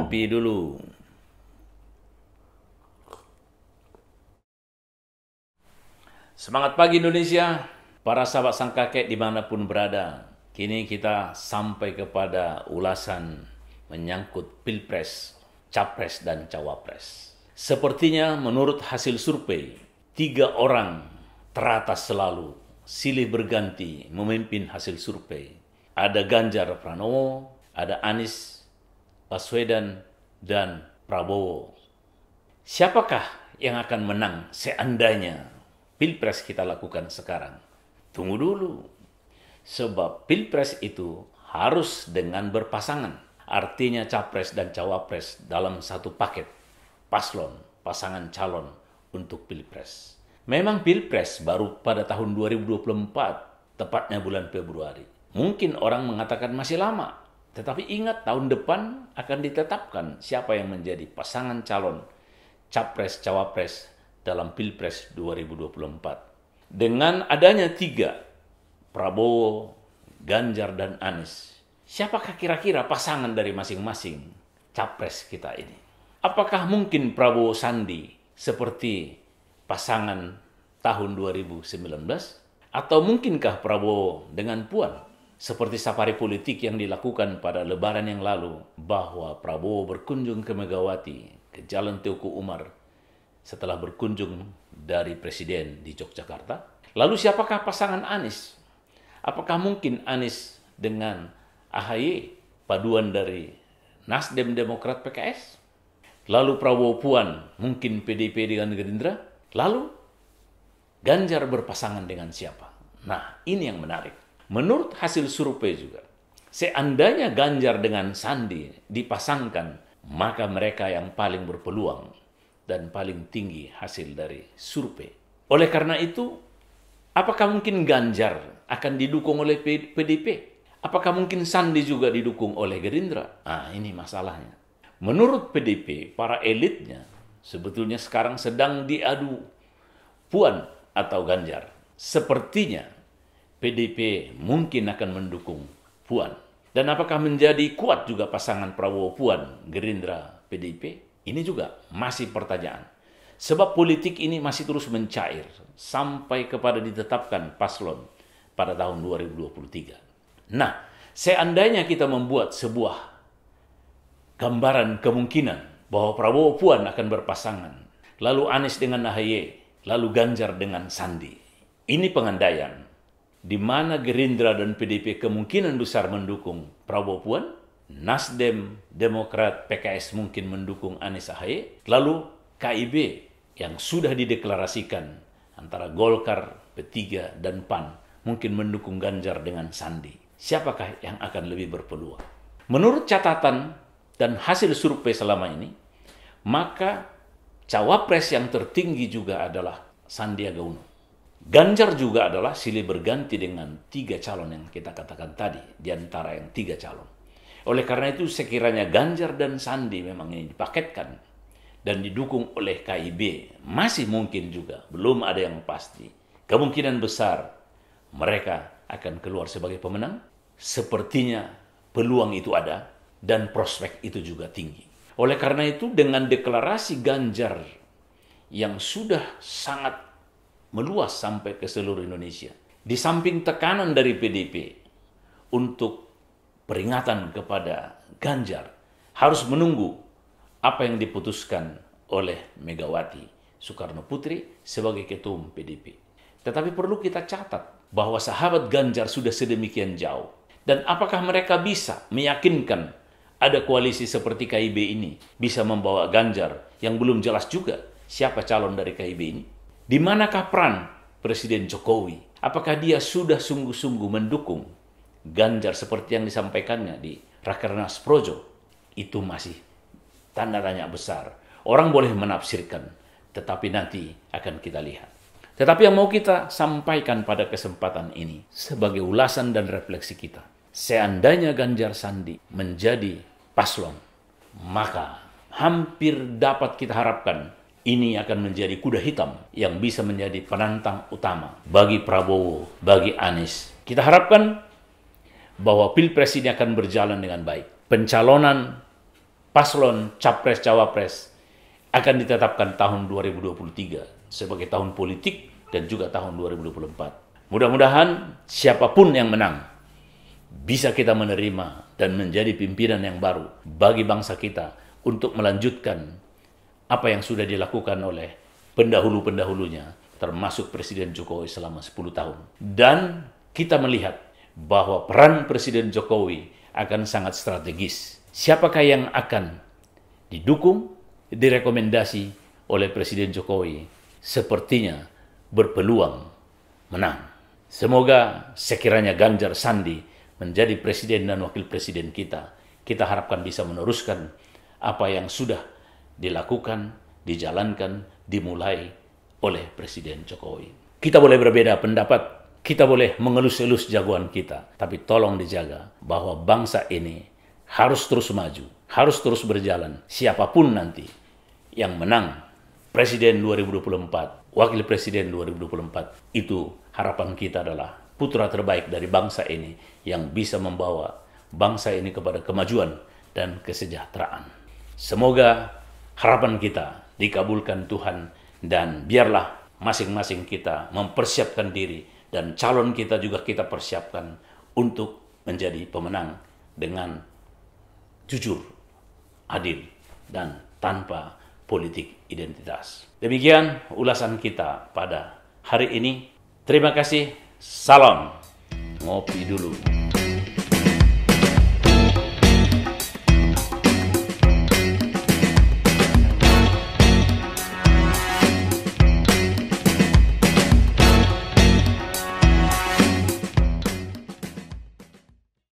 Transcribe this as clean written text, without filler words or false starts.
Ngopi dulu. Semangat pagi Indonesia, para sahabat sang kakek dimanapun berada. Kini kita sampai kepada ulasan menyangkut Pilpres, Capres dan Cawapres. Sepertinya menurut hasil survei, 3 orang teratas selalu silih berganti memimpin hasil survei. Ada Ganjar Pranowo, ada Anies Baswedan, dan Prabowo. Siapakah yang akan menang seandainya Pilpres kita lakukan sekarang? Tunggu dulu. Sebab Pilpres itu harus dengan berpasangan. Artinya Capres dan Cawapres dalam satu paket. Paslon, pasangan calon untuk Pilpres. Memang Pilpres baru pada tahun 2024, tepatnya bulan Februari. Mungkin orang mengatakan masih lama. Tetapi ingat, tahun depan akan ditetapkan siapa yang menjadi pasangan calon Capres Cawapres dalam Pilpres 2024. Dengan adanya 3, Prabowo, Ganjar, dan Anies, siapakah kira-kira pasangan dari masing-masing Capres kita ini? Apakah mungkin Prabowo Sandi seperti pasangan tahun 2019? Atau mungkinkah Prabowo dengan Puan? Seperti safari politik yang dilakukan pada Lebaran yang lalu, bahwa Prabowo berkunjung ke Megawati, ke Jalan Teuku Umar, setelah berkunjung dari Presiden di Yogyakarta. Lalu siapakah pasangan Anies? Apakah mungkin Anies dengan AHY, paduan dari Nasdem, Demokrat, PKS? Lalu Prabowo Puan, mungkin PDIP dengan Gerindra? Lalu Ganjar berpasangan dengan siapa? Nah, ini yang menarik. Menurut hasil survei juga, seandainya Ganjar dengan Sandi dipasangkan, maka mereka yang paling berpeluang dan paling tinggi hasil dari survei. Oleh karena itu, apakah mungkin Ganjar akan didukung oleh PDIP? Apakah mungkin Sandi juga didukung oleh Gerindra? Nah, ini masalahnya. Menurut PDIP, para elitnya sebetulnya sekarang sedang diadu Puan atau Ganjar. Sepertinya PDIP mungkin akan mendukung Puan. Dan apakah menjadi kuat juga pasangan Prabowo Puan, Gerindra, PDIP? Ini juga masih pertanyaan. Sebab politik ini masih terus mencair sampai kepada ditetapkan paslon pada tahun 2023. Nah, seandainya kita membuat sebuah gambaran kemungkinan bahwa Prabowo Puan akan berpasangan, lalu Anies dengan AHY, lalu Ganjar dengan Sandi. Ini pengandaian di mana Gerindra dan PDIP kemungkinan besar mendukung Prabowo Puan, Nasdem, Demokrat, PKS mungkin mendukung Anies AHY, lalu KIB yang sudah dideklarasikan antara Golkar, P3, dan PAN mungkin mendukung Ganjar dengan Sandi. Siapakah yang akan lebih berpeluang? Menurut catatan dan hasil survei selama ini, maka Cawapres yang tertinggi juga adalah Sandiaga Uno. Ganjar juga adalah silih berganti dengan 3 calon yang kita katakan tadi, di antara yang 3 calon. Oleh karena itu, sekiranya Ganjar dan Sandi memang ini dipaketkan dan didukung oleh KIB, masih mungkin juga, belum ada yang pasti, kemungkinan besar mereka akan keluar sebagai pemenang. Sepertinya peluang itu ada dan prospek itu juga tinggi. Oleh karena itu, dengan deklarasi Ganjar yang sudah sangat meluas sampai ke seluruh Indonesia, di samping tekanan dari PDIP untuk peringatan kepada Ganjar, harus menunggu apa yang diputuskan oleh Megawati Soekarno Putri sebagai ketua umum PDIP. Tetapi perlu kita catat bahwa sahabat Ganjar sudah sedemikian jauh, dan apakah mereka bisa meyakinkan ada koalisi seperti KIB ini bisa membawa Ganjar yang belum jelas juga siapa calon dari KIB ini? Di manakah peran Presiden Jokowi? Apakah dia sudah sungguh-sungguh mendukung Ganjar seperti yang disampaikannya di Rakernas Projo? Itu masih tanda tanya besar. Orang boleh menafsirkan, tetapi nanti akan kita lihat. Tetapi yang mau kita sampaikan pada kesempatan ini sebagai ulasan dan refleksi kita, seandainya Ganjar Sandi menjadi paslon, maka hampir dapat kita harapkan ini akan menjadi kuda hitam yang bisa menjadi penantang utama bagi Prabowo, bagi Anies. Kita harapkan bahwa Pilpres ini akan berjalan dengan baik. Pencalonan paslon Capres-Cawapres akan ditetapkan tahun 2023 sebagai tahun politik dan juga tahun 2024. Mudah-mudahan siapapun yang menang bisa kita menerima dan menjadi pimpinan yang baru bagi bangsa kita untuk melanjutkan apa yang sudah dilakukan oleh pendahulu-pendahulunya, termasuk Presiden Jokowi selama 10 tahun. Dan kita melihat bahwa peran Presiden Jokowi akan sangat strategis. Siapakah yang akan didukung, direkomendasi oleh Presiden Jokowi, sepertinya berpeluang menang. Semoga sekiranya Ganjar Sandi menjadi presiden dan wakil presiden kita harapkan bisa meneruskan apa yang sudah dilakukan, dijalankan, dimulai oleh Presiden Jokowi. Kita boleh berbeda pendapat, kita boleh mengelus-elus jagoan kita, tapi tolong dijaga bahwa bangsa ini harus terus maju, harus terus berjalan. Siapapun nanti yang menang Presiden 2024, Wakil Presiden 2024, itu harapan kita adalah putra terbaik dari bangsa ini yang bisa membawa bangsa ini kepada kemajuan dan kesejahteraan. Semoga harapan kita dikabulkan Tuhan, dan biarlah masing-masing kita mempersiapkan diri dan calon kita juga kita persiapkan untuk menjadi pemenang dengan jujur, adil, dan tanpa politik identitas. Demikian ulasan kita pada hari ini. Terima kasih. Salam. Ngopi dulu.